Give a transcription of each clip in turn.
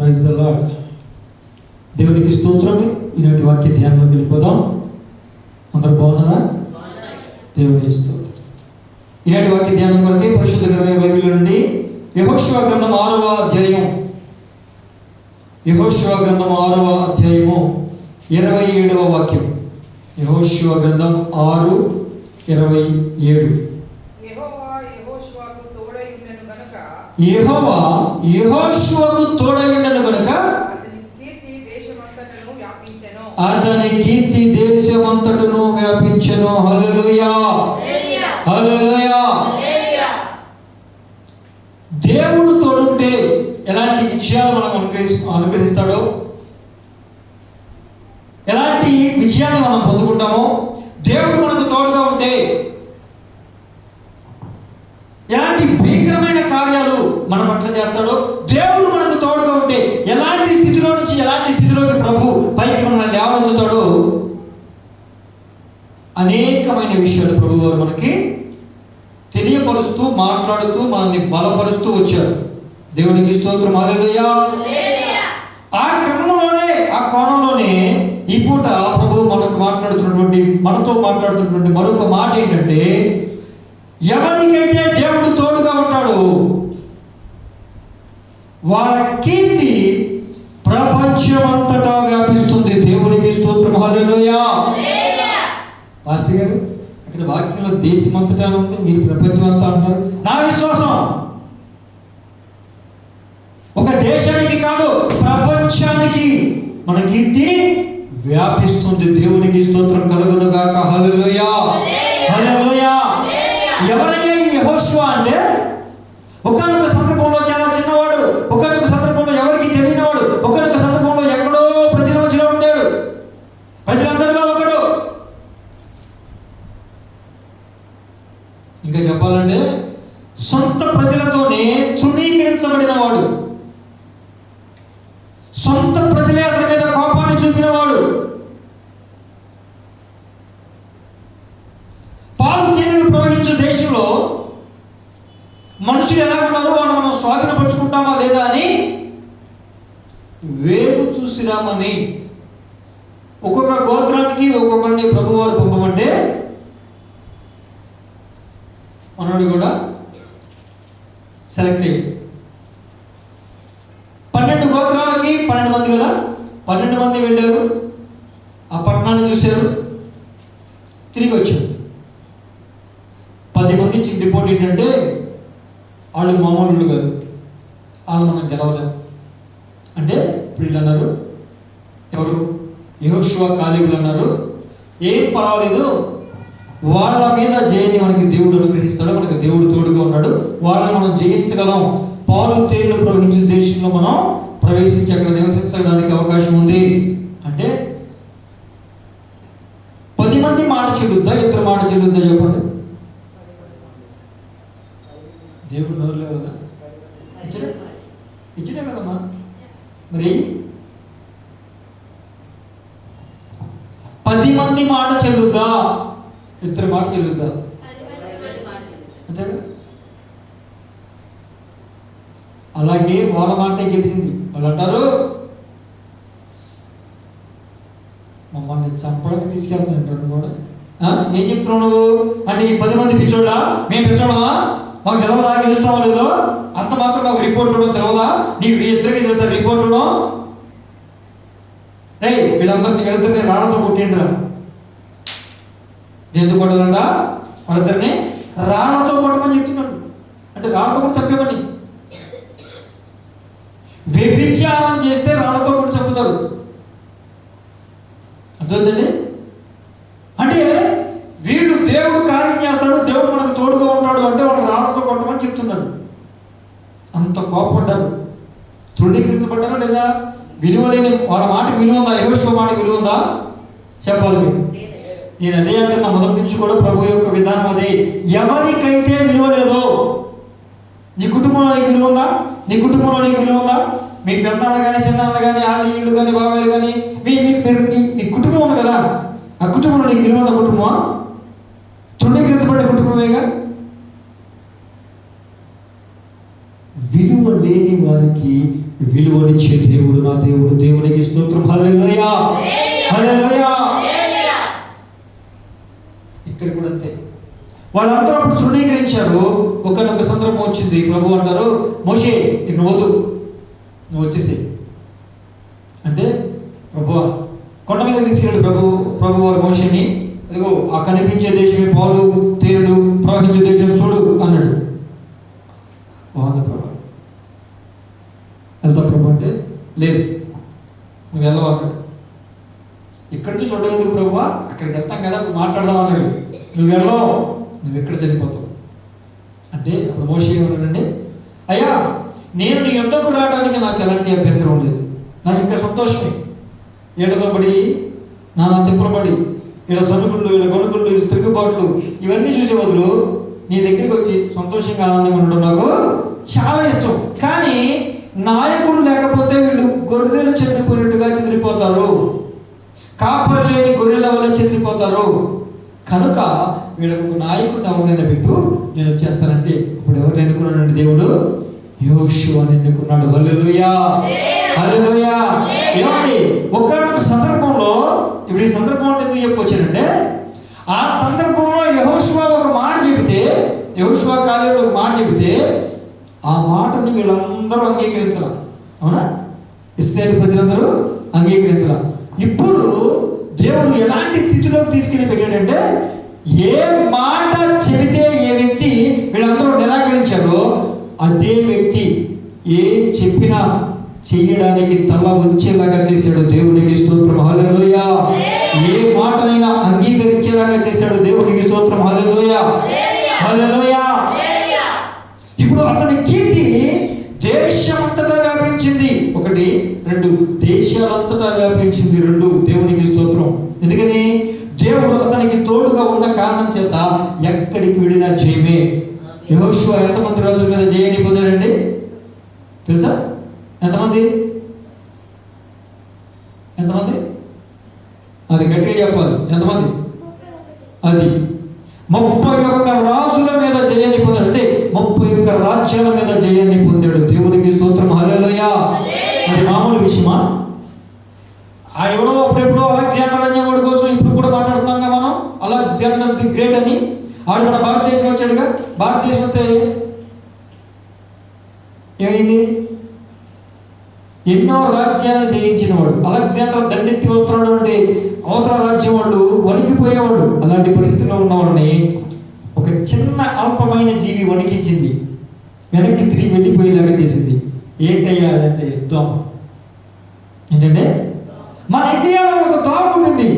Praise the lord. దేవునికి స్తోత్రం. ఈనాటి వాక్య ధ్యానంలోకి వెళ్ళిపోదాం. అందరూ బాగున్నారా? దేవునికి స్తోత్రం. ఈనాటి వాక్య ధ్యానం కొరకే పరిశుద్ధ గ్రంథమైన బైబిల్ నుండి యెహోషువ గ్రంథం 6వ అధ్యాయం, యెహోషువ గ్రంథం 6వ అధ్యాయము 27వ వాక్యం. యెహోషువ గ్రంథం 6:27. యెహోవా యెహోషువకు తోడయుండెను గనుక అతని కీర్తి దేశమంతటను వ్యాపించెను. హల్లెలూయా, హల్లెలూయా. దేవుడు తోడుంటే ఎలాంటి విజయాలు మనం అనుగ్రహిస్తాడో, ఎలాంటి విజయాన్ని మనం పొందుకుంటామో, దేవుడు మనకు తోడుగా ఉంటే ఎలాంటి భీకరమైన కార్యాలు మన పట్ల చేస్తాడో, దేవుడు మనకు తోడుగా ఉంటే ఎలాంటి స్థితిలో నుంచి ఎలాంటి స్థితిలోకి ప్రభు పైకి మనల్ని లేవనెత్తుతాడో, అనేకమైన విషయాలు ప్రభు వారు మనకి తెలియపరుస్తూ, మాట్లాడుతూ, మనల్ని బలపరుస్తూ వచ్చారు. దేవునికి స్తోత్రం, హల్లెలూయా. ఆ క్రమంలోనే, ఆ కోణంలోనే ఈ పూట ప్రభు మనతో మాట్లాడుతున్నటువంటి మరొక మాట ఏంటంటే, ఎవరికైతే దేవుడు తోడుగా ఉంటాడో వాళ్ళ కీర్తి ప్రపంచమంతటా వ్యాపిస్తుంది. దేవునికి స్తోత్రం, హల్లెలూయా. పాస్టర్ గారు, అక్కడ వాక్యంలో దేశమంతటా ఉంది, మీరు ప్రపంచమంతా అంటారు. నా విశ్వాసం ఒక దేశానికి కాదు, ప్రపంచానికి మన కీర్తి వ్యాపిస్తుంది. దేవునికి స్తోత్రం కలుగును గాక. హల్లెలూయా, హల్లెలూయా. ఎవరయ్యా ఈ యెహోషువ అంటే? ఒకానొక సందర్భంలో చాలా చిన్నవాడు, ఒకానొక సందర్భంలో ఎవరికి తెలియనివాడు, ఒకానొక సందర్భంలో ఎక్కడో ప్రజల మధ్యలో ఉండాడు, ప్రజలందరిలో ఒకడు. ఇంకా చెప్పాలంటే సొంత ప్రజలతోనే తృణీకరించబడిన వాడు, సొంత ప్రజలే అతని మీద కోపాన్ని చూపినవాడు. పాలు తేనెలు ప్రవహించే దేశంలో మనుషులు ఎలా ఉన్నారు, వాళ్ళు మనం స్వాధీనపరుచుకుంటామా లేదా అని వేగు చూసిరామని ఒక్కొక్క గోత్రానికి ఒక్కొక్కరిని ప్రభువారు పంపమంటే మనోడు కూడా సెలెక్ట్ అయ్యాడు. 12 గోత్రాలకి 12 మంది కదా, 12 మంది వెళ్ళారు, ఆ పట్టణాన్ని చూశారు, తిరిగి వచ్చారు. 10 మంది ఇచ్చిన రిపోర్ట్ ఏంటంటే, వాళ్ళు మామూలు కాదు, వాళ్ళు మనం గెలవలేము అంటే. ఇప్పుడు వీళ్ళు అన్నారు, ఎవరు? యెహోషువ, కాలేబులు అన్నారు, ఏం పర్వాలేదు, వాళ్ళ మీద జయాన్ని మనకి దేవుడు అనుగ్రహిస్తాడు, మనకి దేవుడు తోడుగా ఉన్నాడు, వాళ్ళని మనం జయించగలం, పాలు తేనెలు ప్రవహించే దేశంలో మనం ప్రవేశించి అక్కడ నివసించడానికి అవకాశం ఉంది అంటే. 10 మంది మాట చెల్లుద్దా, ఇద్దరు మాట చెల్లుద్దా చెప్పండి? దేవుడు నోరులే కదా, ఇచ్చడే కదమ్మా. మరి 10 మంది మాట చెల్లుద్దా, ఇద్దరు మాట చెల్లుద్దా? అంతేగా. అలాగే వాళ్ళ మాటే గెలిచింది. వాళ్ళు అంటారు, మమ్మల్ని చంపడానికి తీసుకెళ్తానంటారు కూడా. ఏం చెప్తున్నావు నువ్వు అంటే, ఈ 10 మంది పిచ్చోళ్ళా, మేము పిచ్చోడమా, మాకు తెలవదా గెలుస్తామో లేదో, అంత మాత్రం మాకు రిపోర్ట్ ఇవ్వడం తెలవదా, నీకు ఇద్దరికి తెలుసా రిపోర్ట్ ఇవ్వడం? రే, వీళ్ళిద్దరిని రాళ్ళతో కొట్టిండ్రా. ఎందుకు కొట్టాలంటా? వాళ్ళిద్దరిని రాళ్ళతో కొట్టమని చెప్తున్నాడు. అంటే రాళ్ళతో కొట్టి చంపేమని. వ్యభిచారం చేస్తే రాళ్ళతో కొట్టి చంపుతారు, అర్థమైందండి? అంటే వీళ్ళు దేవుడు కార్యం చేస్తాడు, దేవుడు మనకు తోడుగా ఉంటాడు అంటే వాళ్ళు రాళ్ళతో కొట్టమని చెప్తున్నారు. అంత కోపపడ్డారు, తృణీకరించబడ్డారా లేదా? విలువ లేని వాళ్ళ మాటకి విలువ ఉందా? యెహోషువ మాటకి విలువ ఉందా? చెప్పాలి మీరు. నేను అదే అంటే నా మొదటి నుంచి కూడా ప్రభు యొక్క విధానం అదే. ఎవరికైతే విలువ లేదో, నీ కుటుంబంలో నీకు విలువ ఉందా? నీ కుటుంబంలో నీకు విలువ ఉందా? మీ పెద్దలు కానీ, చిన్నాళ్ళు కానీ, వాళ్ళు ఇళ్ళు కానీ, బాబాయిలు కానీ, మీ కుటుంబం ఉంది కదా, ఆ కుటుంబంలో నీకు విలువ ఉన్న కుటుంబమా? తృణీకరించబడే కుటుంబమేగా. విలువ లేని వారికి విలువనిచ్చే దేవుడు నా దేవుడు. దేవునికి స్తోత్రం. హల్లెలూయా, హల్లెలూయా. ఇక్కడ కూడా అంతే. వాళ్ళందరూ అప్పుడు తృణీకరించారు. ఒకనొక సందర్భం వచ్చింది. ప్రభు అంటారు, మోషే ఇక నువ్వు వద్దు, నువ్వు వచ్చేసి అంటే ప్రభు కొండ మీద తీసుకెళ్ళాడు. ప్రభు వారు మోషేని, అదిగో ఆ కనిపించే దేశమే పాలు తేనెలు ప్రవహించే దేశం చూడు అన్నాడు. బాగుంది ప్రభు, వెళ్తా ప్రభు అంటే లేదు నువ్వు వెళ్ళవు అన్నాడు. ఇక్కడి నుంచి చూడలేదు ప్రభు, అక్కడికి వెళ్తాం కదా మాట్లాడదాం అన్నాడు. నువ్వు వెళ్ళవు, నువ్వు ఎక్కడ చనిపోతావు అంటే అప్పుడు మోషే ఏమన్నాడండి, అయ్యా నేను నీ యొద్దకు రావడానికి నాకు ఎలాంటి అభ్యంతరం లేదు, నాకు ఇంకా సంతోషమే. ఏడలో పడి నానా తిప్పలబడి ఇలా సనుగుళ్ళు ఇలా గొడుగుళ్ళు ఇలా తిరుగుబాట్లు ఇవన్నీ చూసే బదులు నీ దగ్గరికి వచ్చి సంతోషంగా ఆనందంగా ఉండడం నాకు చాలా ఇష్టం. కానీ నాయకుడు లేకపోతే వీళ్ళు గొర్రెలు చెదిరిపోయినట్టుగా చెదిరిపోతారు, కాపరి లేని గొర్రెల వల్ల చెదిరిపోతారు. కనుక వీళ్ళకు ఒక నాయకుడిని ఎవరినైనా పెట్టు, నేను వచ్చేస్తానంటే ఇప్పుడు ఎవరిని ఎన్నుకున్నాడంటే దేవుడు యెహోషువని ఎన్నుకున్నాడు. హల్లెలూయా, హల్లెలూయా. ఏమండి ఒక్కనొక సందర్భంలో, ఇప్పుడు ఈ సందర్భం అంటే ఎందుకు చెప్పొచ్చానంటే, ఆ సందర్భంలో యెహోషువ ఒక మాట చెబితే, యెహోషువ కాలేజీలో ఒక మాట చెబితే ఆ మాటని వీళ్ళందరూ అంగీకరించాల. అవునా? ఇశ్రాయేలు ప్రజలందరూ అంగీకరించాల. ఇప్పుడు దేవుడు ఎలాంటి స్థితిలోకి తీసుకెళ్ళి పెట్టాడంటే, ఏ మాట చెబితే ఏ వ్యక్తి వీళ్ళందరూ నిరాకరించారో అదే వ్యక్తి ఏ చెప్పినా చెయ్యడానికి తల వచ్చేలాగా చేశాడు. దేవునికి స్తోత్రం. హల్లెలూయా. ఏ మాటనైనా అంగీకరించేలాగా చేశాడు. దేవునికి స్తోత్రం. హల్లెలూయా, హల్లెలూయా. ఇప్పుడు అతని కీర్తి దేశమంతటా వ్యాపించింది. ఒకటి, రెండు, దేశాలంతటా వ్యాపించింది. రెండు, దేవునికి స్తోత్రం. ఎందుకని? దేవుడు అతనికి తోడుగా ఉన్న కారణం చేత ఎక్కడికి వెళ్ళినా జయమే. యెహోషువ ఎంతమంది రాజుల మీద జయాన్ని పొందాడండి తెలుసా? ఎంతమంది? అది గట్టిగా చెప్పాలి. ఎంతమంది? అది 31 రాజుల మీద జయాన్ని పొందాడు. అంటే 31 రాజ్యాల మీద జయాన్ని పొందాడు. దేవునికి స్తోత్రం. హల్లెలూయా. అది మామూలు విషయమా? ఆ ఎవడో అప్పుడెప్పుడో అలెగ్జాండర్ అనేవాడి కోసం ఇప్పుడు కూడా మాట్లాడుతున్నాం కదా మనం, అలెగ్జాండర్ ది గ్రేట్ అని. ఆడు మన భారతదేశం వచ్చాడుగా. భారతదేశం వస్తే ఏమైంది? ఎన్నో రాజ్యాలను జయించిన వాడు. అలెగ్జాండర్ దండెత్తి వస్తున్నాడు అంటే అవతల రాజ్యం వాళ్ళు వణికిపోయేవాడు. అలాంటి పరిస్థితుల్లో ఉన్నవాడిని ఒక చిన్న అల్పమైన జీవి వణికించింది, వెనక్కి తిరిగి వెళ్ళిపోయేలాగా చేసింది. ఏంటయ్యా అదంటే దోమ. ఏంటంటే మన ఇండియాలో ఒక దోమ ఉంటుంది,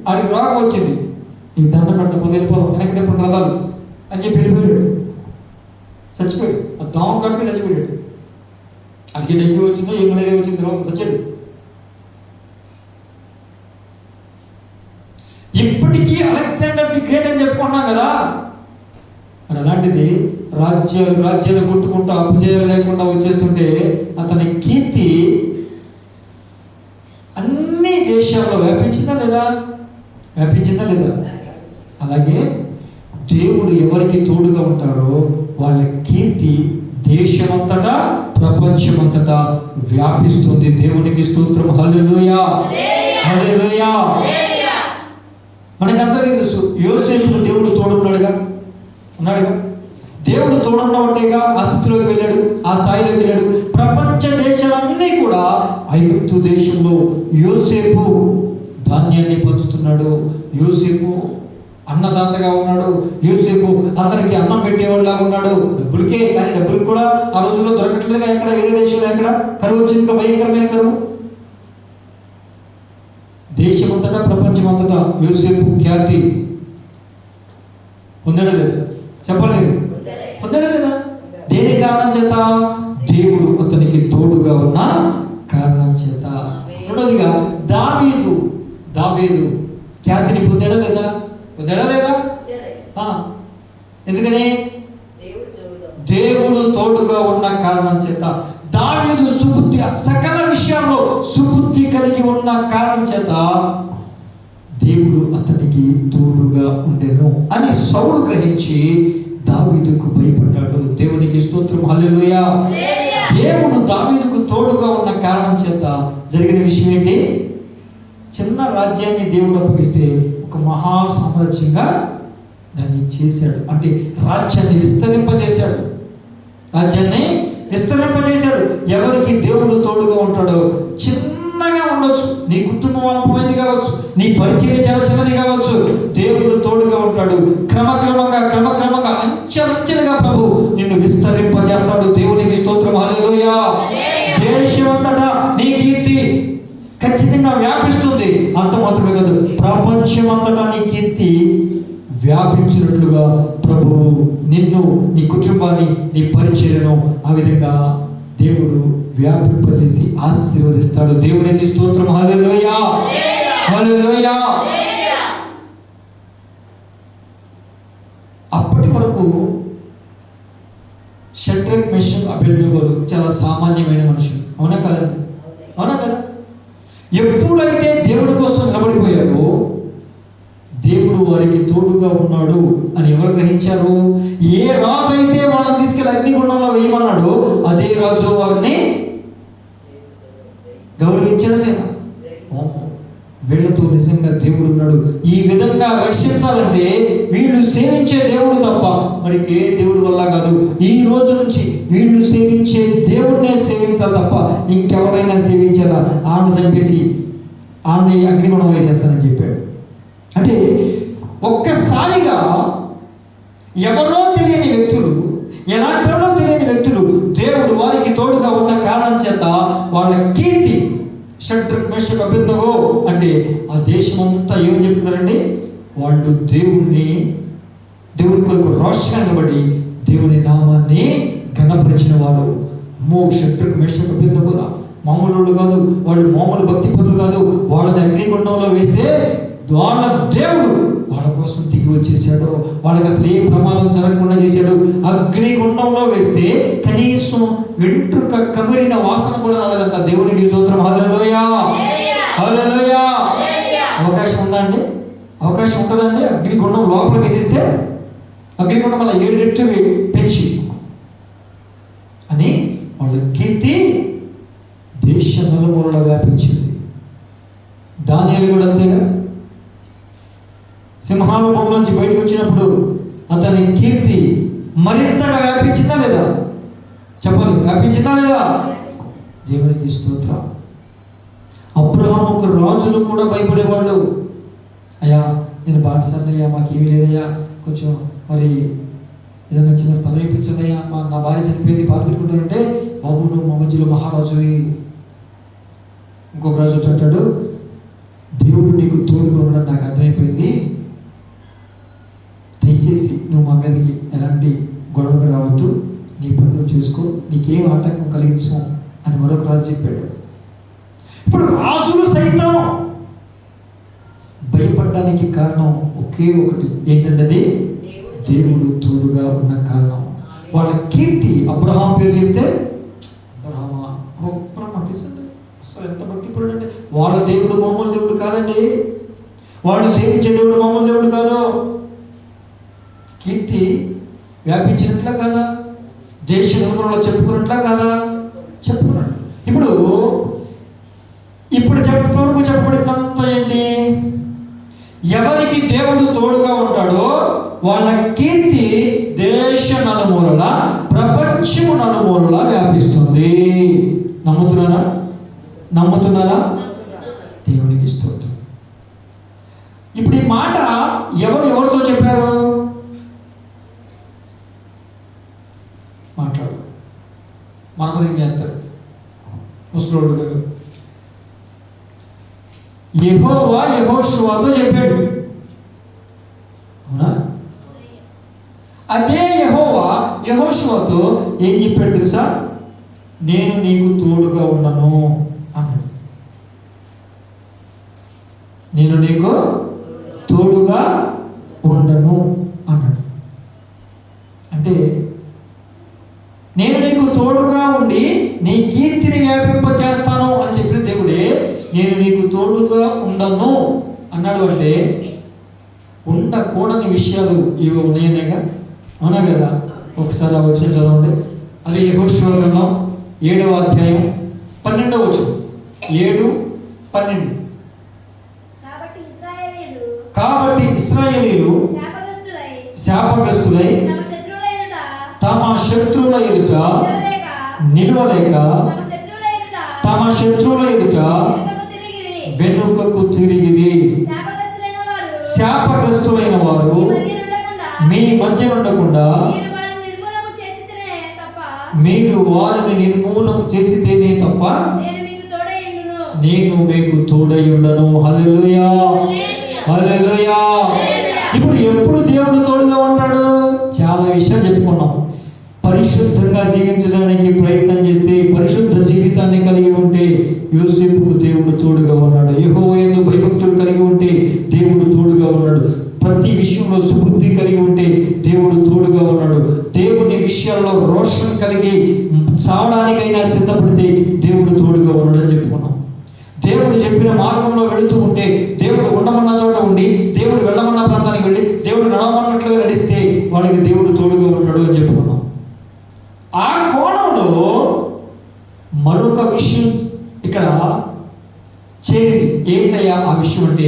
ఆడికి రోగం వచ్చింది, ఈ దండ పెట్ట వెళ్ళిపోదాం వెనక్కి తిప్పండి రథాలు అని చెప్పి వెళ్ళిపోయాడు. చచ్చిపోయాడు. ఆ దోమ కట్టుకు చచ్చిపోయాడు. అడిగి డెంగ్యూ వచ్చిందో ఏ మలేరియా వచ్చిందో తర్వాత చచ్చాడు. ఇప్పటికీ అలెగ్జాండర్ ది గ్రేట్ అని చెప్పుకున్నాం కదా. మరి అలాంటిది రాజ్యాలు కొట్టుకుంటూ అపజయాలు లేకుండా వచ్చేస్తుంటే అతని కీర్తి అన్ని దేశాల్లో వ్యాపించిందా లేదా? అలాగే దేవుడు ఎవరికి తోడుగా ఉంటాడో వాళ్ళ కీర్తి దేశమంతటా ప్రపంచమంతటా వ్యాపిస్తుంది. దేవునికి స్తోత్రం. హల్లెలూయా, హల్లెలూయా. మనకందరికీ తెలుసు యోసేపుకు దేవుడు తోడున్నాడుగా, ఉన్నాడుగా. దేవుడు తోడున్నవాటేగా ఆ స్థితిలోకి వెళ్ళాడు, ఆ స్థాయిలోకి వెళ్ళాడు. ప్రపంచ దేశాలన్నీ కూడా ఐగుప్తు దేశంలో యోసేపు ధాన్యాన్ని పంచుతున్నాడు, యోసేపు అన్నదాతగా ఉన్నాడు, యోసేపు అందరికి అన్నం పెట్టేవాళ్ళలాగా ఉన్నాడు. డబ్బులకే, కానీ డబ్బులకు కూడా ఆ రోజుల్లో దొరకట్లేదుగా. ఎక్కడ వేరే దేశంలో ఎక్కడ కరువు వచ్చింది, భయంకరమైన కరువు. దేశమంతటా ప్రపంచమంతటా యోసేపు ఖ్యాతి పొందడం లేదు. చెప్పాలి, పొందడం లేదా? దేని కారణం చేత? దేవుడు అతనికి తోడుగా ఉన్న కారణం చేత. రెండోదిగా దావీదు ఖ్యాతిని పొందడం లేదా? ఎందుకని? దేవుడు తోడుగా ఉన్న కారణం చేత. దావీదు సుబుద్ధి, సకల విషయాల్లో సుబుద్ధి కలిగి ఉన్న కారణం చేత దేవుడు అతనికి తోడుగా ఉండెను అని సౌలు గ్రహించి దావీదుకు భయపడ్డాడు. దేవునికి స్తోత్రం. హల్లెలూయా. దేవుడు దావీదుకు తోడుగా ఉన్న కారణం చేత జరిగిన విషయం ఏంటి? చిన్న రాజ్యాన్ని దేవుడు అప్పగిస్తే ఒక మహా సామ్రాజ్యంగా దాన్ని చేశాడు. అంటే రాజ్యాన్ని విస్తరింపజేశాడు. రాజ్యాన్ని విస్తరింపజేశాడు. ఎవరికి దేవుడు తోడుగా ఉంటాడో చిన్నగా ఉండొచ్చు, నీ కుటుంబం అల్పమైనది కావచ్చు, నీ పరిచయం చాలా చిన్నది కావచ్చు, దేవుడు తోడుగా ఉంటాడు. క్రమక్రమంగా అంచెలంచెలుగా ప్రభు నిన్ను విస్తరింపజేస్తాడు. దేవునికి స్తోత్రం, హల్లెలూయా. దేశమంతటా నీ కీర్తి ఖచ్చితంగా వ్యాపిస్తుంది. అంత మాత్రమే కాదు, ప్రపంచమంతటా నీ కీర్తి వ్యాపించినట్లుగా ప్రభువు నిన్ను, నీ కుటుంబాన్ని, నీ పరిచర్యను ఆ విధంగా దేవుడు వ్యాపింపజేసి ఆశీర్వదిస్తాడు. దేవునికి స్తోత్రం, హల్లెలూయా, హల్లెలూయా. అప్పటి వరకు షడ్రక్ మెషక్ అబేద్నెగోలు చాలా సామాన్యమైన మనుషులు. అవునా కదండి? అవునా కదా? ఎప్పుడైతే దేవుడి కోసం నిలబడిపోయారో దేవుడు వారికి తోడుగా ఉన్నాడు అని ఎవరు గ్రహించారు? ఏ రాజు అయితే వాళ్ళని తీసుకెళ్ళి అగ్నిగుండంలో వేయమన్నాడు అదే రాజు వారిని గౌరవించడం లేదా? వీళ్ళతో నిజంగా దేవుడు ఉన్నాడు. ఈ విధంగా రక్షించాలంటే వీళ్ళు సేవించే దేవుడు తప్ప మరికి ఏ దేవుడి వల్ల కాదు. ఈ రోజు నుంచి వీళ్ళు సేవించే దేవుడినే సేవించాలి తప్ప ఇంకెవరైనా సేవించాలా? ఆమె చంపేసి ఆమె అగ్నిగుణం వేసేస్తానని చెప్పాడు. అంటే ఒక్కసారిగా ఎవరో తెలియని వ్యక్తులు, ఎలాంటిలో తెలియని వ్యక్తులు దేవుడు వారికి తోడుగా ఉన్న కారణం చేత వాళ్ళ కీర్తి షడ్రక్ మెషక్ అబేద్నెగో అంటే ఆ దేశం అంతా ఏమని చెప్తున్నారండి? వాళ్ళు దేవుడి కొరకు రోషంగా నిలబడి దేవుని నామాన్ని ఘనపరిచిన వారు. షడ్రక్ మెషక్ అబేద్నెగో మామూలు కాదు, వాళ్ళు మామూలు భక్తి పనులు కాదు. వాళ్ళని అగ్నిగుండంలో వేస్తే వాళ్ళ దేవుడు వాళ్ళ కోసం దిగి వచ్చేసాడు. వాళ్ళకి అసలు ఏ ప్రమాదం జరగకుండా చేశాడు. అగ్నిగుండంలో వేస్తే కనీసం వెంట్రుక కమిరిన వాసన కూడా రాలేదంట. దేవునికి స్తోత్రం, హల్లెలూయా, హల్లెలూయా. అవకాశం ఉందా అండి? అవకాశం ఉంటుందండి? అగ్నిగుండం లోపలికి వేసేస్తే అగ్నిగుండం వల్ల 7 రెట్లు పెంచి అని వాళ్ళ కీర్తి దేశ నలుమూలలా వ్యాపించింది. దానియేలు కూడా అంతేగా. సింహాల భూమి నుంచి బయటకు వచ్చినప్పుడు అతని కీర్తి మరింతగా వ్యాపించిందా లేదా? చెప్పండి, వ్యాపించిందా లేదా? దేవునికి స్తోత్రం. అబ్రహాముకు రాజులు కూడా భయపడేవాళ్ళు. అయ్యా నేను బానిసన్నయ్యా, మాకేమీ లేదయ్యా, కొంచెం మరి ఏదైనా చిన్న స్థలం ఇప్పించదయ్యా, నా భార్య చనిపోయింది, బాధ పెట్టుకుంటానంటే, బాబు నువ్వు మా మధ్యలో మహారాజువి. ఇంకొక రాజు అంటాడు, దేవుడు నీకు తోడుగా ఉండడం నాకు అర్థమైపోయింది, దయచేసి నువ్వు మా మీదకి ఎలాంటి గొడవకు రావద్దు, నీ పనులు చేసుకో, నీకేం ఆటంకం కలిగించు అని మరొక రాజు చెప్పాడు. ఇప్పుడు రాజులు సైతం భయపడడానికి కారణం ఒకే ఒకటి, ఏంటంటే దేవుడు తోడుగా ఉన్న కారణం. వాళ్ళ కీర్తి. అబ్రహాం పేరు చెప్తే అబ్రహాం తెలుసండి, అసలు ఎంత భక్తిపరుడు అంటే. వాళ్ళ దేవుడు మామూలు దేవుడు కాదండి. వాళ్ళు సేవించే దేవుడు మామూలు దేవుడు కాదు. కీర్తి వ్యాపించినట్లా కాదా? దేశ నలుమూలలా చెప్పుకున్నట్లా కాదా? చెప్పుకున్నాడు. ఇప్పుడు చెప్పబడినంత ఏంటి? ఎవరికి దేవుడు తోడుగా ఉంటాడో వాళ్ళ కీర్తి దేశ నలుమూలల, ప్రపంచము నలుమూలల వ్యాపిస్తుంది. నమ్ముతున్నారా? దేవునికి స్తోత్రం. ఇప్పుడు ఈ మాట ఎవరితో చెప్పారు? మాట్లాడు, మనకు ఏం చేస్తారు ముసలోడు గారు. యెహోవా యెహోషువతో చెప్పాడు, అవునా? అదే యెహోవా యెహోషువతో ఏం చెప్పాడు తెలుసా? నేను నీకు తోడుగా ఉన్నాను అన్నాడు. నేను నీకు తోడుగా ఉండను అన్నాడు. అంటే నేను నీకు తోడుగా ఉండి నీ కీర్తిని వ్యాపింపజేస్తాను అని చెప్పిన దేవుడే నేను నీకు తోడుగా ఉండను అన్నాడు. అంటే ఉండకూడని విషయాలు ఇవి ఉన్నాయనేగా, అవునా కదా? ఒకసారి ఆ వచనం చదవండి. అది యెహోషువ గ్రంథం 7వ అధ్యాయం 12వ వచనం. 7:12. కాబట్టి ఇశ్రాయేలీయులు శాపగ్రస్తులై తమ శత్రువుల ఎదుట నిలవలేక తమ శత్రువుల ఎదుట వెనుకకు తిరిగిరి. శాపగ్రస్తులైన వారు మీ మధ్య ఉండకుండా మీరు వారిని నిర్మూలన చేసితేనే తప్ప నేను మీకు తోడై ఉండను. హల్లెలూయా, హల్లెలూయా. ఇప్పుడు ఎప్పుడు దేవుడు తోడుగా ఉంటాడు? చాలా విషయాలు చెప్పుకున్నాం. పరిశుద్ధంగా జీవించడానికి ప్రయత్నం చేస్తే, పరిశుద్ధ జీవితాన్ని కలిగి ఉంటే యోసేపుకు దేవుడు తోడుగా ఉన్నాడు. యెహోవా యందు భయభక్తులు కలిగి ఉంటే దేవుడు తోడుగా ఉన్నాడు. ప్రతి విషయంలో సుబుద్ధి కలిగి ఉంటే దేవుడు తోడుగా ఉన్నాడు. దేవుని విషయాల్లో రోషం కలిగి చావడానికైనా సిద్ధపడితే దేవుడు తోడుగా ఉన్నాడని చెప్పుకున్నాం. దేవుడు చెప్పిన మార్గంలో వెళుతూ ఉంటే, దేవుడు ఉండమన్న చోట ఉండి, దేవుడు వెళ్ళమన్న ప్రాంతానికి వెళ్ళి, దేవుడు నడవమన్నట్లుగా నడిస్తే వాడికి దేవుడు తోడుగా ఉంటాడు అని చెప్పుకున్నాం. ఆ కోణంలో మరొక విషయం ఇక్కడ చేరింది. ఏంటయ్యా ఆ విషయం అంటే,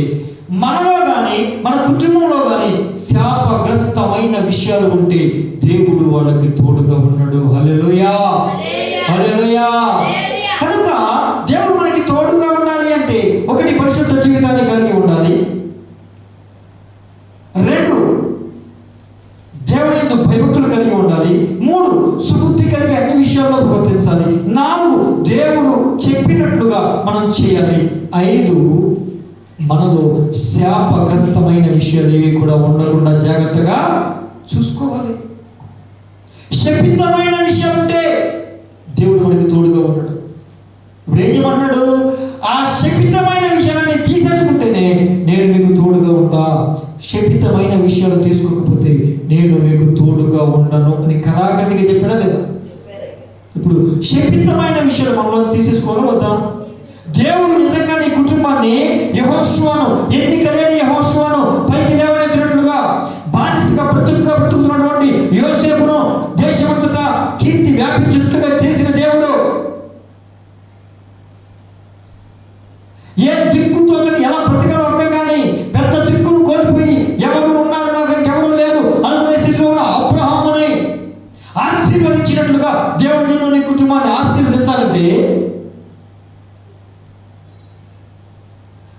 మనలో కానీ మన కుటుంబంలో కానీ శాపగ్రస్తమైన విషయాలు ఉంటే దేవుడు వాళ్ళకి తోడుగా ఉన్నాడు. హల్లెలూయా, హల్లెలూయా. కనుక దేవుడు మనకి తోడుగా ఉండాలి అంటే, ఒకటి పరిశుద్ధ జీవితాన్ని కలిగి ఉండాలి. 2 దేవుని యందు భయభక్తులు కలిగి ఉండాలి. 3 సుబుద్ధి కలిగి అన్ని విషయాల్లో ప్రవర్తించాలి. 4 దేవుడు చెప్పినట్లుగా మనం చేయాలి. 5 మనలో శాపగ్రస్తమైన విషయాలు ఏవి కూడా ఉండకుండా జాగ్రత్తగా చూసుకోవాలి. శపితమైన విషయం ఉంటే దేవుడు మనకి తోడుగా ఉన్నాడు. ఇప్పుడు ఏం చేయమన్నాడు? ఆ శపితమైన విషయాన్ని తీసేసుకుంటేనే నేను మీకు తోడుగా ఉంటా, శపితమైన విషయాలు తీసుకోకపోతే నేను మీకు తోడుగా ఉండను అని కరాఖండిగా చెప్పాడా లేదా? ఇప్పుడు శపితమైన విషయాలు మనలో తీసేసుకోవాలి వద్దా? దేవుడు నిజంగా నీ కుటుంబాన్ని, యెహోషువను, ఎన్నిక లేని యెహోషువను పైకి లేవనెత్తినట్లుగా బానిసగా బ్రతుకుతున్నటువంటి యోసేపును దేశమంతటా కీర్తి వ్యాపించినట్లుగా చేసిన దేవుడు, ఏ దిక్కుతో ఎలా బ్రతకాలో అర్థం కానీ పెద్ద దిక్కును కోల్పోయి ఎవరు ఉన్నారు నాకు ఎవరు లేరు అనుకునే స్థితిలో అబ్రహాముని ఆశీర్వదించినట్లుగా దేవుడు నిన్ను, నీ కుటుంబాన్ని ఆశీర్వదించాలంటే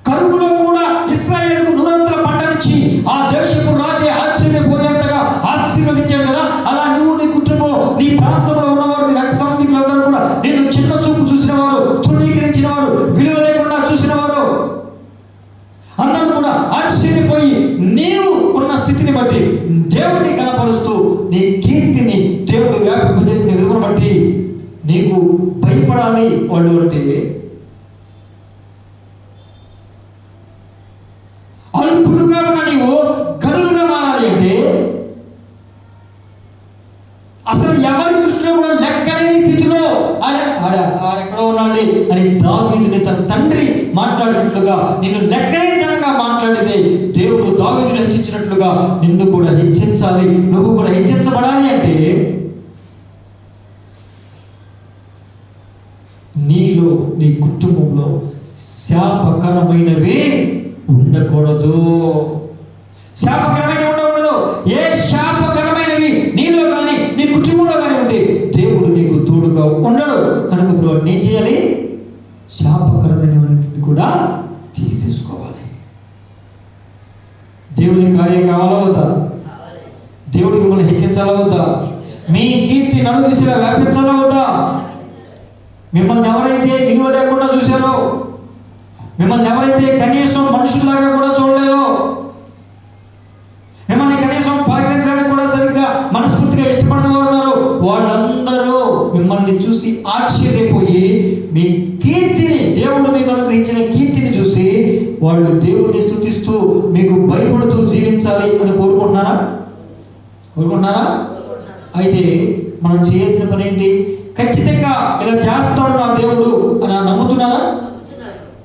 కరువులో కూడా ఇశ్రాయేలుకు నూరంతల పంటనిచ్చి ఆ దేశపు రాజే ఆశ్చర్యపోయేంతగా ఆశీర్వదించాడు కదా. అలా నువ్వు, నీ కుటుంబం, నీ ప్రాంతంలో ఉన్నవారు, నీ రక్త సంబంధికులందరూ కూడా నిన్ను చిన్న చూపు చూసిన వారు, తృణీకరించిన వారు, విలువ లేకుండా చూసిన వారు అందరూ కూడా ఆశ్చర్యపోయి నీవు ఉన్న స్థితిని బట్టి దేవుడిని కనపరుస్తూ నీ కీర్తిని దేవుడు వ్యాపింపజేసిన విలువను బట్టి నీకు భయపడాలి వాళ్ళు అంటే, అల్పుడుగా ఉన్న నీవు గనులుగా మారాలి అంటే, అసలు ఎవరి దృష్టిలో కూడా లెక్కలేని స్థితిలో ఆడెక్కడో ఉన్నాడు అని దావీదుని తన తండ్రి మాట్లాడినట్లుగా నిన్ను లెక్కలేనితనంగా మాట్లాడితే దేవుడు దావీదుని హెచ్చించినట్లుగా నిన్ను కూడా హెచ్చించాలి, నువ్వు కూడా హెచ్చించబడాలి అంటే నీలో, నీ కుటుంబంలో శాపకరమైనవి ఉండకూడదు. శాపకరమైనవి ఉండకూడదు. ఏ శాపకరమైనవి నీలో కానీ నీ కుటుంబంలో కానీ ఉంటే దేవుడు నీకు తోడుగా ఉండడు. కనుక ఇప్పుడు ఏం చేయాలి? శాపకరమైనవి కూడా తీసేసుకోవాలి. దేవుని కార్యం కావాలా వద్దా? దేవుడు మిమ్మల్ని హెచ్చించాలా వద్దా? మీ కీర్తి నడు దిశగా వ్యాపించాలా వద్దా? మిమ్మల్ని ఎవరైతే విలువ లేకుండా చూశారో, మిమ్మల్ని ఎవరైతే కనీసం మనుషుల్లాగా కూడా చూడలేదో, మిమ్మల్ని కనీసం పలకరించడానికి కూడా సరిగ్గా మనస్ఫూర్తిగా ఇష్టపడిన వారు ఉన్నారు, వాళ్ళందరూ మిమ్మల్ని చూసి ఆశ్చర్యపోయి మీ కీర్తిని, దేవుడు మీకు అనుగ్రహించిన కీర్తిని చూసి వాళ్ళు దేవుడిని స్తుతిస్తూ మీకు భయపడుతూ జీవించాలి అని కోరుకుంటున్నారా? కోరుకుంటున్నారా? అయితే మనం చేయాల్సిన పని ఏంటి? ఖచ్చితంగా ఇలా చేస్తాడు నా దేవుడు అని నమ్ముతున్నారా?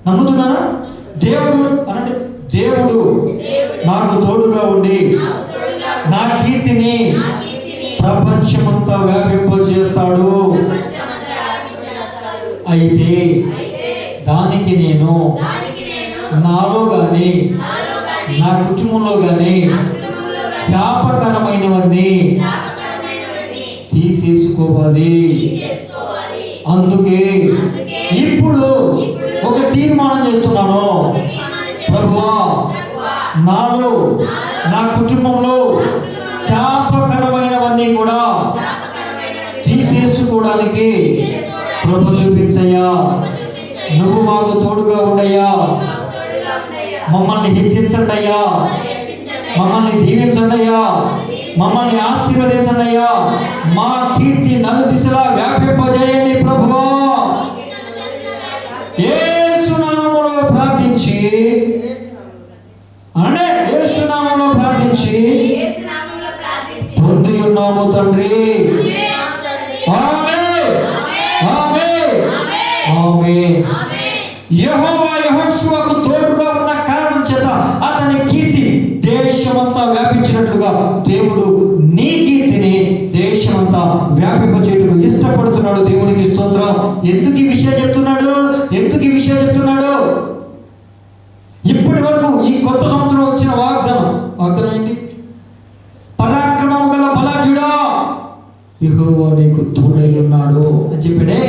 నమ్ముతున్నారా? దేవుడు అనంటే, దేవుడు నాకు తోడుగా ఉండి నా కీర్తిని ప్రపంచమంతా వ్యాపింపజేస్తాడు. అయితే దానికి నేను నాలో గాని నా కుటుంబంలో గాని శాపకరమైనవన్నీ తీసేసుకోవాలి. అందుకే ఇప్పుడు ఒక తీర్మానం చేస్తున్నాను, ప్రభువా నాలో నా కుటుంబంలో శాపకరమైనవన్నీ కూడా తీసేసుకోవడానికి కృప చూపించయ్యా. నువ్వు మాకు తోడుగా ఉండయ్యా. మమ్మల్ని హెచ్చించండి అయ్యా, మమ్మల్ని దీవించండి అయ్యా, మమ్మల్ని ఆశీర్వదించండి అయ్యా. మా కీర్తి నలు దిశలా వ్యాపింపజేయండి ప్రభువా. యేసు నామములో ప్రార్థించి అంటే యేసు నామములో ప్రార్థించి పొంది ఉన్నాము తండ్రి. ఆమేన్ ఆమేన్ ఆమేన్. యెహోవా యెహోషువకు తోడుగా ఉన్న కారణం చేత అతని కీర్తి దేశమంతా వ్యాపించినట్లుగా దేవుడు నీ కీర్తిని దేశమంతా వ్యాపింపచేయటకు ఇష్టపడుతున్నాడు. దేవునికి స్తోత్రం. ఎందుకు ఈ విషయం చెప్తున్నాడు? ఇప్పటి వరకు ఈ కొత్త సంవత్సరం వచ్చిన వాగ్దానం ఏంటి? పరాక్రమం గల బలాఢ్యుడా యెహోవా నీకు తోడై ఉన్నాడు అని చెప్పాడే.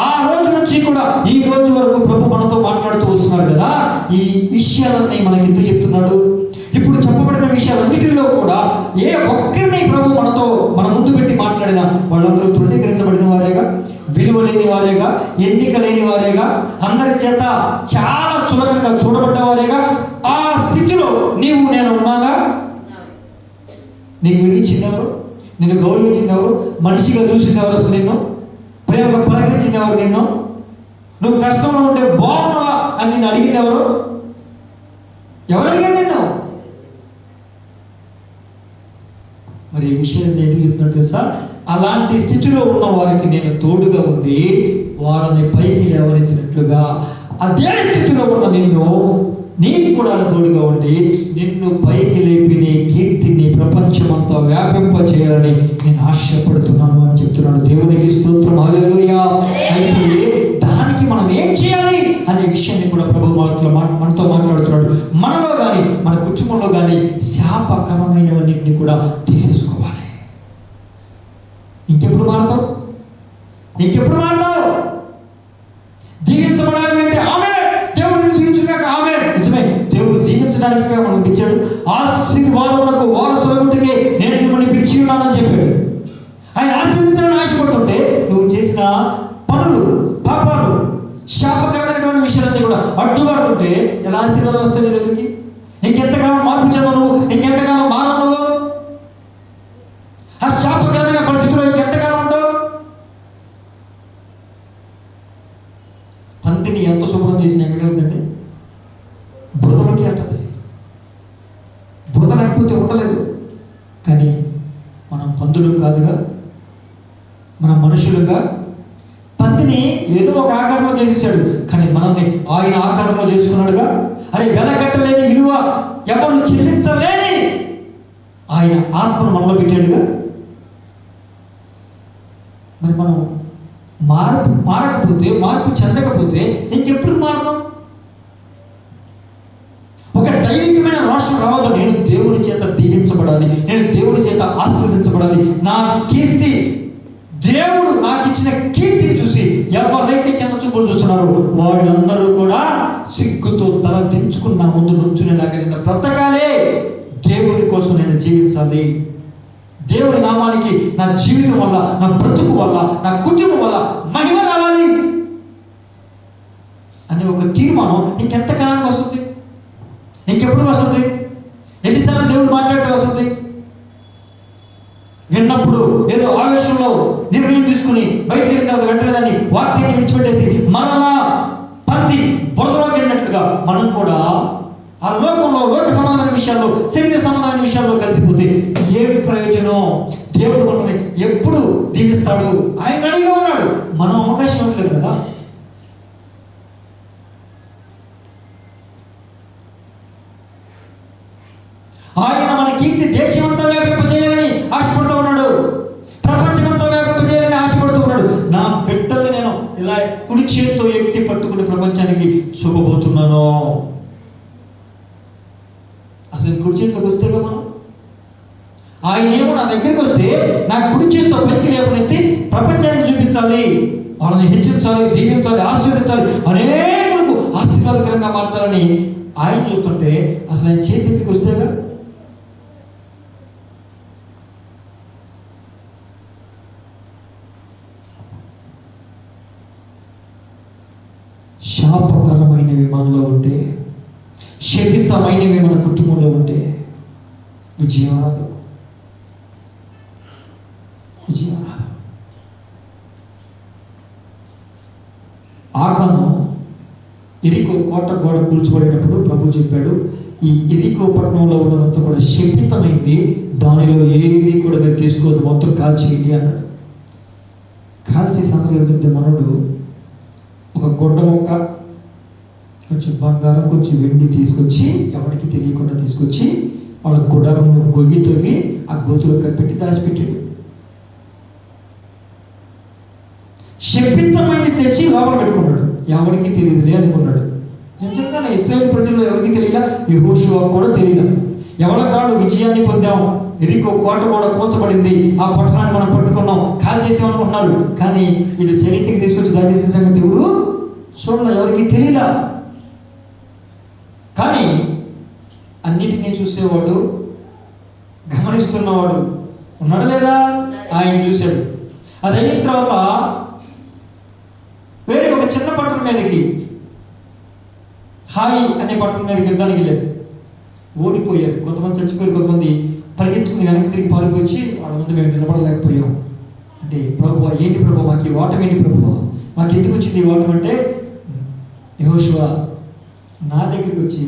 ఆ రోజు నుంచి కూడా ఈ రోజు వరకు ప్రభు మనతో మాట్లాడుతూ వస్తున్నారు కదా. ఈ విషయాలన్నీ మనకి ఎందుకు చెప్తున్నాడు? ఇప్పుడు చెప్పబడిన విషయాలన్నిటిలో కూడా ఏ ఒక్కరిని ప్రభు మన ముందు పెట్టి మాట్లాడినా వాళ్ళందరూ తృణీకరించబడిన వారేగా, విలువ లేని వారేగా, ఎన్నిక లేని వారేగా, అందరి చేత చాలా చులకనగా చూడబడ్డవారేగా. ఆ స్థితిలో నీవు నేను ఉన్నాగా? నీకు విడిచింది ఎవరు? నిన్ను గౌరవించింది ఎవరు? మనిషిగా చూసింది ఎవరు? అసలు నిన్ను ప్రేమగా పలకరించింది ఎవరు? నిన్ను నువ్వు కష్టంలో ఉంటే బాగున్నావా అని నిన్ను అడిగింది ఎవరు? అడిగారు నిన్ను? మరి ఈ విషయం ఎందుకు చెప్తున్నట్టు తెలుసా? అలాంటి స్థితిలో ఉన్న వారికి నేను తోడుగా ఉండి వారిని పైకి లేవనెత్తినట్లుగా అదే స్థితిలో ఉన్న నిన్ను నీకు కూడా తోడుగా ఉండి నిన్ను పైకి లేపి నీ కీర్తిని ప్రపంచమంతా వ్యాపింప చేయాలని నేను ఆశపడుతున్నాను అని చెప్తున్నాడు. దేవునికి స్తోత్రం. హల్లెలూయా. అయితే దానికి మనం ఏం చేయాలి అనే విషయాన్ని కూడా ప్రభు మనతో మాట్లాడుతున్నాడు. మనలో కానీ మన కుటుంబంలో కానీ శాపకరమైనవన్నింటినీ కూడా తీసేసుకోవాలి. ఇంకెప్పుడు మారుతావు? దీవించబడాలి అంటే ఆమె దేవుడిని దీవించుగాక. ఆమె నిజమే, దేవుడు దీవించడానికి మనం పిలిచాడు. ఆశీర్వాదములకు వారసులగుటకే నేను మిమ్మల్ని పిలిచి ఉన్నానని చెప్పాడు. ఆయన ఆశీర్వదించాలని ఆశపడుతుంటే నువ్వు చేసిన పనులు, పాపాలు, శాపకరమైనటువంటి విషయాలన్నీ కూడా అడ్డుగాడుతుంటే ఎలా ఆశీర్వాదం వస్తాయి నీ దగ్గరికి? ఇంకెంతకాలం మార్పు చెందవు నువ్వు? ఇంకెంతకాలం మారవు నువ్వు? ఆ శాపకరమైన పరిస్థితుల్లో ఇంకెంతకాలం ఉంటావు? పందిని ఎంత శుభ్రం చేసిన ఎక్కగలుగుతుందండి? బురదలోకి వెళ్తుంది. బురద లేకపోతే ఉండలేదు. కానీ మనం పందులు కాదుగా, మన మనుషులుగా. పందిని ఏదో ఒక ఆకారంలో చేసేసాడు, కానీ మనల్ని ఆయన ఆకారంలో చేసుకున్నాడుగా. అరే వెలగట్టలేని విలువ ఎవరు చెల్లించలేని ఆయన ఆత్మను మనలో పెట్టాడుగా. మరి మనం మారకపోతే, మార్పు చెందకపోతే ఇంకెప్పుడు మారదాం? ఒక దైవికమైన రోషం రావద్దు. నేను దేవుడి చేత దీవించబడాలి, నేను దేవుడి చేత ఆశీర్వదించబడాలి. నా కీర్తి, దేవుడు నాకు ఇచ్చిన కీర్తిని చూసి ఎవరైతే చిన్నచూపులు చూస్తున్నారో వాళ్ళందరూ కూడా సిగ్గుతో తల దించుకున్న ముందు నుంచునేలాగా నేను బ్రతకాలే. దేవుడి కోసం నేను జీవించాలి. దేవుడి నామానికి నా జీవితం వల్ల, నా బ్రతుకు వల్ల, నా కుటుంబం వల్ల మహిమ రావాలి అనే ఒక తీర్మానం ఇంకెంతకాలానికి వస్తుంది? ఇంకెప్పుడు వస్తుంది? ఎన్నిసార్లు దేవుడు మాట్లాడితే వస్తుంది? విన్నప్పుడు ఏదో ఆవేశంలో నిర్ణయం తీసుకుని బయటికి వెళ్ళిన తర్వాత వెంటనే దాన్ని వాక్యాన్ని విడిచిపెట్టేసి మరలా పంది బురదలోకి వెళ్ళినట్లుగా మనం కూడా ఆ లోకంలో, లోక సంబంధమైన విషయాల్లో, శరీర సంబంధమైన విషయాల్లో కలిసిపోతే ఏమి ప్రయోజనం? దేవుడు మనల్ని ఎప్పుడు దీవిస్తాడు? ఆయన అడిగా ఉన్నాడు, మనం అవకాశం ఇవ్వట్లేదు కదా. ఆయన మన కీర్తి దేశమంతా వ్యాపింపజేయాలని ఆశపడుతూ ఉన్నాడు. ప్రపంచమంతా వ్యాపింపజేయాలని ఆశపడుతూ ఉన్నాడు. నా బిడ్డల్ని నేను ఇలా కుడి చేతితో ఎత్తి పట్టుకుని ప్రపంచాన్ని రాజ్యానికి చూపబోతున్నాను. అసలు కుడి చేతిలోకి వస్తేగా మనం, ఆయన ఏమో నా దగ్గరికి వస్తే నా కుడి చేతితో పైకి లేవనెత్తి ప్రపంచానికి చూపించాలి, వాళ్ళని హెచ్చించాలి, దీవించాలి, ఆశీర్వదించాలి, అనేకులకు ఆశీర్వాదకరంగా మార్చాలని ఆయన చూస్తుంటే అసలు ఆయన చేతి దగ్గరికి వస్తేగా. శాపకరమైనవి మనలో ఉంటే, శపితమైనవి మన కుటుంబంలో ఉంటే విజయం రాదు. ఆకాను ఎరికో కోట గోడ కూల్చబడినప్పుడు ప్రభు చెప్పాడు, ఈ ఎరికో పట్టణంలో ఉన్నదంతా కూడా శపితమైంది, దానిలో ఏది కూడా మీరు తీసుకోవద్దు, మొత్తం కాల్చేయండి అన్నాడు. కాల్చి సంగతి వెళ్తుంటే మనడు ఒక గొడ్డ మొక్క, కొంచెం బంగారం, కొంచెం వెండి తీసుకొచ్చి, ఎవరికి తెలియకుండా తీసుకొచ్చి వాళ్ళ గుడారంలో గొయ్యి తొగి ఆ గోతులో కప్పెట్టి దాచిపెట్టాడు. శపితమైంది తెచ్చి లోపల పెట్టుకున్నాడు, ఎవరికి తెలియదులే అనుకున్నాడు. నిజంగానే ఇశ్రాయేలు ప్రజల్లో ఎవరికి తెలియలా, యెహోషువ కూడా తెలియదు. ఎవరి కాడు విజయాన్ని పొందాం, ఎరికో కోట కూడా కూల్చబడింది, ఆ పట్టణాన్ని మనం పట్టుకున్నాం, కాల్ చేసామనుకుంటున్నారు. కానీ వీడు శరీటికి తీసుకొచ్చి దాచేసే సంగతి ఎవరు చూడాలి, ఎవరికి తెలియలా. కానీ అన్నిటినీ చూసేవాడు, గమనిస్తున్నవాడు ఉన్నాడు లేదా, ఆయన చూశాడు. అది అయిన తర్వాత వేరే ఒక చిన్న పట్టణం మీదకి, హాయి అనే పట్టణం మీదకి యుద్ధానికి వెళ్ళారు. ఓడిపోయారు, కొంతమంది చచ్చిపోయారు, కొంతమంది పరిగెత్తుకుని వెనక్కి తిరిగి పారిపోయి వాళ్ళ ముందు మేము నిలబడలేకపోయాం. అంటే ప్రభువా, ఏంటి ప్రభు మాకు ఈ ఓటమి, ఏంటి ప్రభువా, మాకు ఎందుకు వచ్చింది ఈ ఓటమి అంటే, యెహోషువ నా దగ్గరికి వచ్చి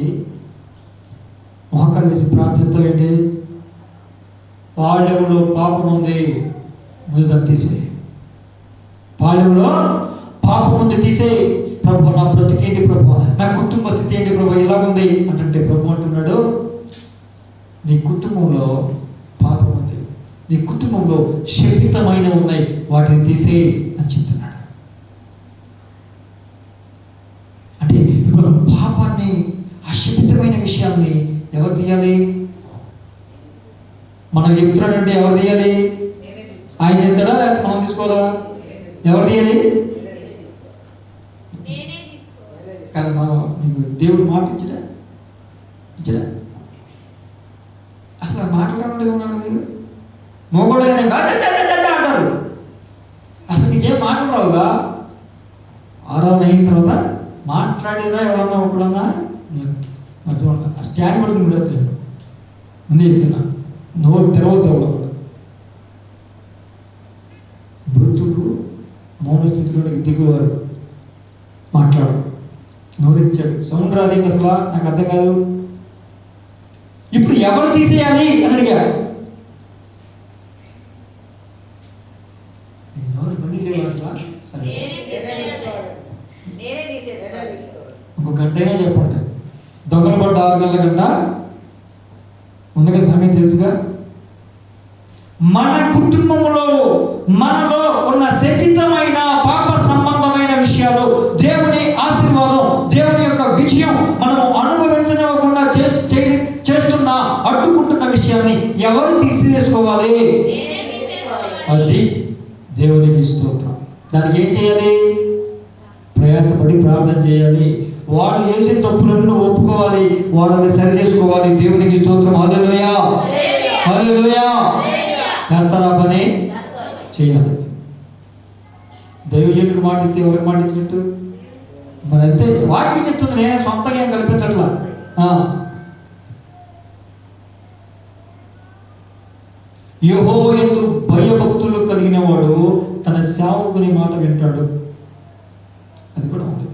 మోకాళ్ళు వేసి ప్రార్థిస్తావేంటి, పాళెంలో పాపం ఉంది, ముందు దాన్ని తీసే, పాళెంలో పాపం ఉంది తీసే, ప్రభు నా బ్రతికేంటి ప్రభు, నా కుటుంబ స్థితి ఏంటి ప్రభు, ఇలాగుంది అంటే ప్రభు అంటున్నాడు, నీ కుటుంబంలో పాపం ఉంది, నీ కుటుంబంలో శపితమైన ఉన్నాయి, వాటిని తీసే అని చెప్తున్నాడు. అంటే ఇప్పుడు పాపాన్ని, ఆ శపితమైన విషయాన్ని ఎవరు తీయాలి? మనం చెప్తున్నాడంటే ఎవరు తీయాలి? ఆయన తీస్తాడా లేకపోతే మనం తీసుకోవాలా? ఎవరు తీయాలి? కానీ నీకు దేవుడు మాట ఇచ్చడా? అసలు మాట్లాడాలంటే ఉన్నాడు మీరు మోగోడు అంటారు. అసలు నీకేం మాటలు రావుగా. ఆరాధన అయిన తర్వాత మాట్లాడేదా ఎవరన్నా ఒకడన్నా, నేను స్టాండ్ పడుకుని ఉండేది ముందే చెప్తున్నా, నోరు తెరవద్దు ఎవరు కూడా. మృతులు మౌన స్థితిలోకి దిగువారు, మాట్లాడు. నోరిచ్చాడు, సౌండ్ రాదు అసలు, నాకు అర్థం కాదు. ఇప్పుడు ఎవరు తీసేయాలి అని అడిగాడు. నోరు బండి లేవు అసలు. సరే ఒక గంటైనా చెప్పండి. దొంగలు పడ్డ 6 గంటల గంట ఉంది కదా, సమయం తెలుసుగా. మన కుటుంబంలో మనలో ఉన్న శపితమైన పాప సంబంధమైన విషయాలు, దేవుని ఆశీర్వాదం, దేవుని యొక్క విజయం మనము అనుభవించనివ్వకుండా చేస్తున్న అడ్డుకుంటున్న విషయాన్ని ఎవరు తీసివేసుకోవాలి? అది దేవునికి స్తోత్రం. దానికి ఏం చేయాలి? ప్రయాసపడి ప్రార్థన చేయాలి. వాళ్ళు చేసే తప్పులను ఒప్పుకోవాలి, వాళ్ళని సరి చేసుకోవాలి. దేవునికి స్తోత్రం. హల్లెలూయా, హల్లెలూయా. చేస్తారా పని? చేయాలి. దైవజనుడికి మాటిస్తే ఎవరికి మాటించినట్టు? మరి అంతే, వాక్యం చెప్తుంది, నేనే సొంతంగా ఏం కల్పించట్లా. యెహోవా యందు భయభక్తులు కలిగిన వాడు తన సేవకుని మాట వింటాడు. అది కూడా ఉంది.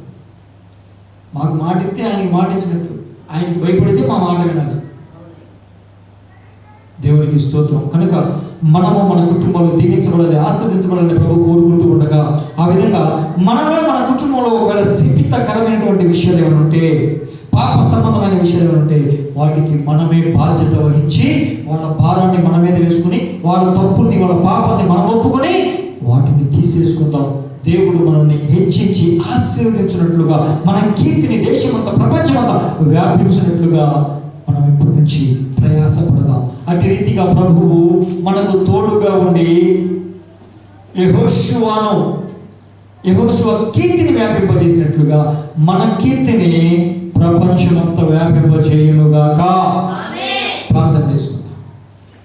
మాకు మాట ఇస్తే ఆయనకి మాట ఇచ్చినట్టు, ఆయనకి భయపడితే మా మాట వినాలి. దేవునికి స్తోత్రం. కనుక మనము మన కుటుంబంలో దీవించబడాలి, ఆస్వాదించబడాలని ప్రభు కోరుకుంటూ ఉండగా, ఆ విధంగా మనలో మన కుటుంబంలో ఒకవేళ శపితకరమైనటువంటి విషయాలు ఏమైనా ఉంటే, పాప సంబంధమైన విషయాలు ఏమైనా ఉంటే, వాటికి మనమే బాధ్యత వహించి వాళ్ళ భారాన్ని మన మీద వేసుకుని, వాళ్ళ తప్పుల్ని, వాళ్ళ పాపాన్ని మనం ఒప్పుకొని వాటిని తీసేసుకుందాం. దేవుడు మనల్ని హెచ్చించి ఆశీర్వదించినట్లుగా, మన కీర్తిని దేశమంతా ప్రపంచమంతా వ్యాపించినట్లుగా మనం ఇప్పటి నుంచి ప్రయాసపడదాం. అటు రీతిగా ప్రభువు మనకు తోడుగా ఉండి యెహోషువ కీర్తిని వ్యాపింపజేసినట్లుగా మన కీర్తిని ప్రపంచమంతా వ్యాపింపజేయునుగాక.